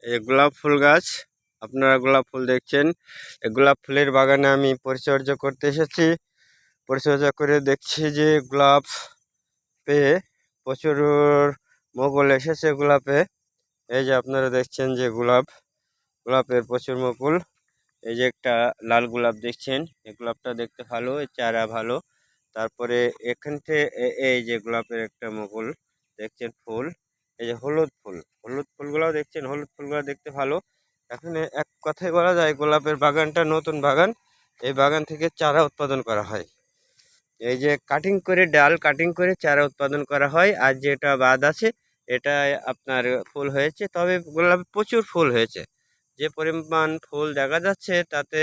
এই গোলাপ ফুল গাছ, আপনারা গোলাপ ফুল দেখছেন। এই গোলাপ ফুলের বাগানে আমি পরিচর্যা করতে এসেছি। পরিচর্যা করে দেখছি যে গোলাপে প্রচুর মুকুল এসেছে। গোলাপে এই যে আপনারা দেখছেন যে গোলাপের প্রচুর মুকুল। এই যে একটা লাল গোলাপ দেখছেন, এই গোলাপটা দেখতে ভালো, এই চারা ভালো। তারপরে এখান থেকে এই যে গোলাপের একটা মুকুল দেখছেন ফুল। এই যে হলুদ ফুলগুলো দেখছেন, হলুদ ফুলগুলো দেখতে ভালো। এখানে এক কথায় বলা যায় গোলাপের বাগানটা নতুন বাগান। এই বাগান থেকে চারা উৎপাদন করা হয়। এই যে কাটিং করে ডাল কাটিং করে চারা উৎপাদন করা হয়। আর যেটা বাদ আছে এটা আপনার ফুল হয়েছে, তবে গোলাপে প্রচুর ফুল হয়েছে। যে পরিমাণ ফুল দেখা যাচ্ছে তাতে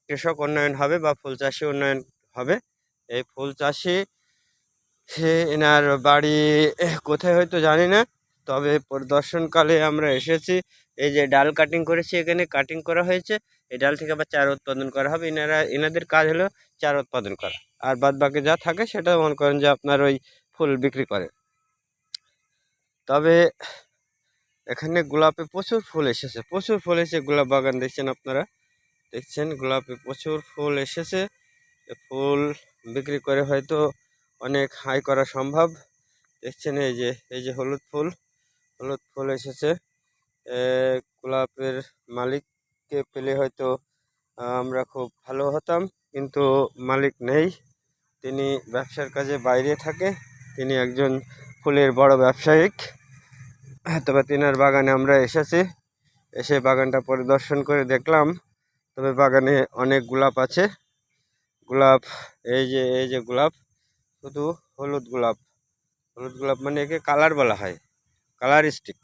কৃষক উন্নয়ন হবে বা ফুল চাষি উন্নয়ন হবে। এই ফুল চাষি এনার বাড়ি কোথায় হয়তো জানি না, তবে পরিদর্শনকালে আমরা এসেছি। এই যে ডাল কাটিং করেছি, এখানে কাটিং করা হয়েছে। এই ডাল থেকে আবার চারা উৎপাদন করা হবে। এনাদের কাজ হলো চারা উৎপাদন করা, আর বাদ বাকি যা থাকে সেটা মনে করেন যে আপনার ওই ফুল বিক্রি করে। তবে এখানে গোলাপে প্রচুর ফুল এসেছে, প্রচুর ফুল এসেছে। গোলাপ বাগান দেখছেন, আপনারা দেখছেন গোলাপে প্রচুর ফুল এসেছে। ফুল বিক্রি করে হয়তো অনেক হাই করা সম্ভব। দেখছেন এই যে হলুদ ফুল এসেছে। গোলাপের মালিককে পেলে হয়তো আমরা খুব ভালো হতাম, কিন্তু মালিক নেই, তিনি ব্যবসার কাজে বাইরে থাকে। তিনি একজন ফুলের বড় ব্যবসায়িক। তবে তিনার বাগানে আমরা এসে বাগানটা পরিদর্শন করে দেখলাম। তবে বাগানে অনেক গোলাপ আছে। গোলাপ এই যে গোলাপ, শুধু হলুদ গোলাপ মানে একে কালার বলা হয়, কালার স্টিক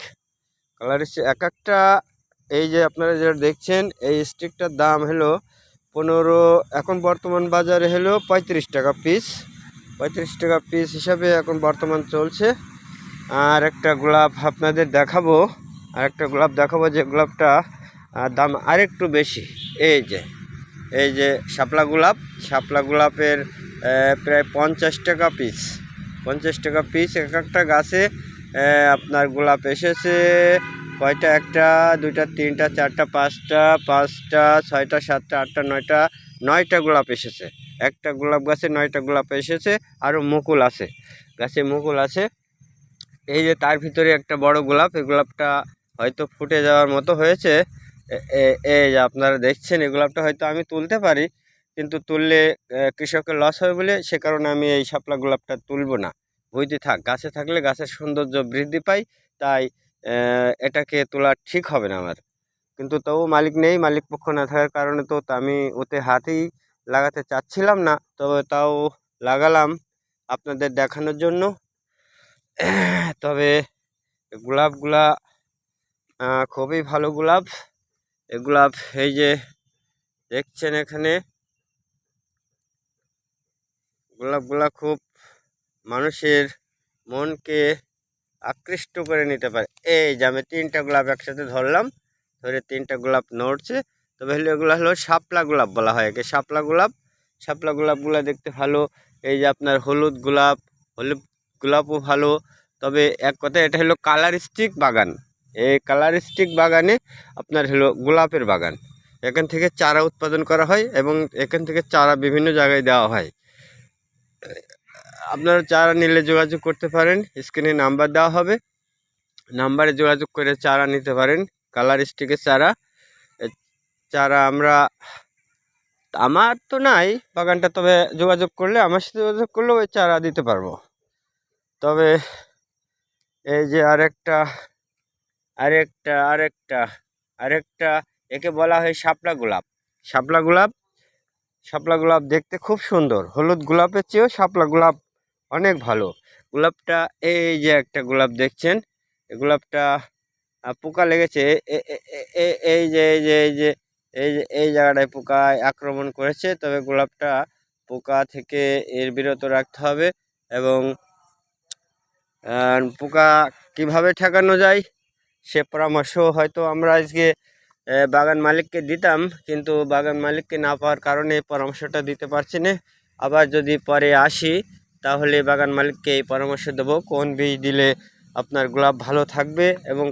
এক একটা। এই যে আপনারা যেটা দেখছেন, এই স্টিকটার দাম হলো 15, এখন বর্তমান বাজারে হলো 35 টাকা পিস। 35 টাকা পিস হিসাবে এখন বর্তমান চলছে। আর একটা গোলাপ আপনাদের দেখাবো, যে গোলাপটা দাম আরেকটু বেশি। এই যে শাপলা গোলাপের প্রায় 50 টাকা পিস। 50 টাকা পিস। এক একটা গাছে আপনার গোলাপ এসেছে কয়টা, 1টা 2টা 3টা 4টা 5টা 6টা 7টা 8টা 9টা গোলাপ এসেছে। একটা গোলাপ গাছে 9টা গোলাপ এসেছে। আরও মুকুল আছে, গাছে মুকুল আছে। এই যে তার ভিতরে একটা বড় গোলাপ, এই গোলাপটা হয়তো ফুটে যাওয়ার মতো হয়েছে। এই যে আপনারা দেখছেন, এই গোলাপটা হয়তো আমি তুলতে পারি, কিন্তু তুললে কৃষকের লস হবে বলে সে কারণে আমি এই শাপলা গোলাপটা তুলব না। বুঝতে থাক, গাছে থাকলে গাছের সৌন্দর্য বৃদ্ধি পায়, তাই এটাকে তোলা ঠিক হবে না আমার। কিন্তু তবু মালিক নেই, মালিক পক্ষ না থাকার কারণে তো আমি ওতে হাতেই লাগাতে চাচ্ছিলাম না, তবে তাও লাগালাম আপনাদের দেখানোর জন্য। তবে গোলাপগুলা খুবই ভালো গোলাপ। এই গোলাপ এই যে দেখছেন এখানে, গোলাপগুলা খুব মানুষের মনকে আকৃষ্ট করে নিতে পারে। এই যে আমি 3টা গোলাপ একসাথে ধরলাম, ধরে 3টা গোলাপ নড়ছে। তবে এগুলো হলো শাপলা গোলাপ বলা হয় একে, শাপলা গোলাপগুলো দেখতে ভালো। এই যে আপনার হলুদ গোলাপও ভালো। তবে এক কথায় এটা হলো কালার স্টিক বাগান। এই কালার স্টিক বাগানে আপনার হলো গোলাপের বাগান। এখান থেকে চারা উৎপাদন করা হয় এবং এখান থেকে চারা বিভিন্ন জায়গায় দেওয়া হয়। আপনারা চারা নিলে যোগাযোগ করতে পারেন, স্ক্রিনে নাম্বার দেওয়া হবে, নাম্বারে যোগাযোগ করে চারা নিতে পারেন। কালার স্টিকের চারা আমার তো নাই বাগানটা, তবে আমার সাথে যোগাযোগ করলে ওই চারা দিতে পারবো। তবে এই যে আরেকটা একে বলা হয় শাপলা গোলাপ দেখতে খুব সুন্দর। হলুদ গোলাপের চেয়েও শাপলা গোলাপ অনেক ভালো। গোলাপটা এই যে একটা গোলাপ দেখছেন, এই গোলাপটা পোকা লেগেছে। এই যে এই জায়গাটায় পোকায় আক্রমণ করেছে। তবে গোলাপটা পোকা থেকে বিরত রাখতে হবে, এবং পোকা কিভাবে ঠেকানো যায় সে পরামর্শ হয়তো আমরা আজকে বাগান মালিককে দিতাম, কিন্তু বাগান মালিককে না পাওয়ার কারণে পরামর্শটা দিতে পারছি না। আবার যদি পরে আসি তাহলে বাগান মালিককে এই পরামর্শ দেবো কোন বীজ দিলে আপনার গোলাপ ভালো থাকবে এবং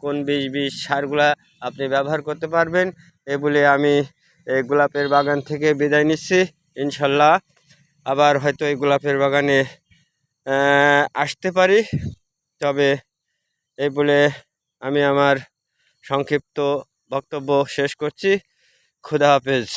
কোন বীজ সারগুলা আপনি ব্যবহার করতে পারবেন। এ বলে আমি এই গোলাপের বাগান থেকে বিদায় নিচ্ছি। ইনশাল্লাহ আবার হয়তো এই গোলাপের বাগানে আসতে পারি। তবে এই বলে আমি আমার সংক্ষিপ্ত বক্তব্য শেষ করছি। খুদা হাফেজ।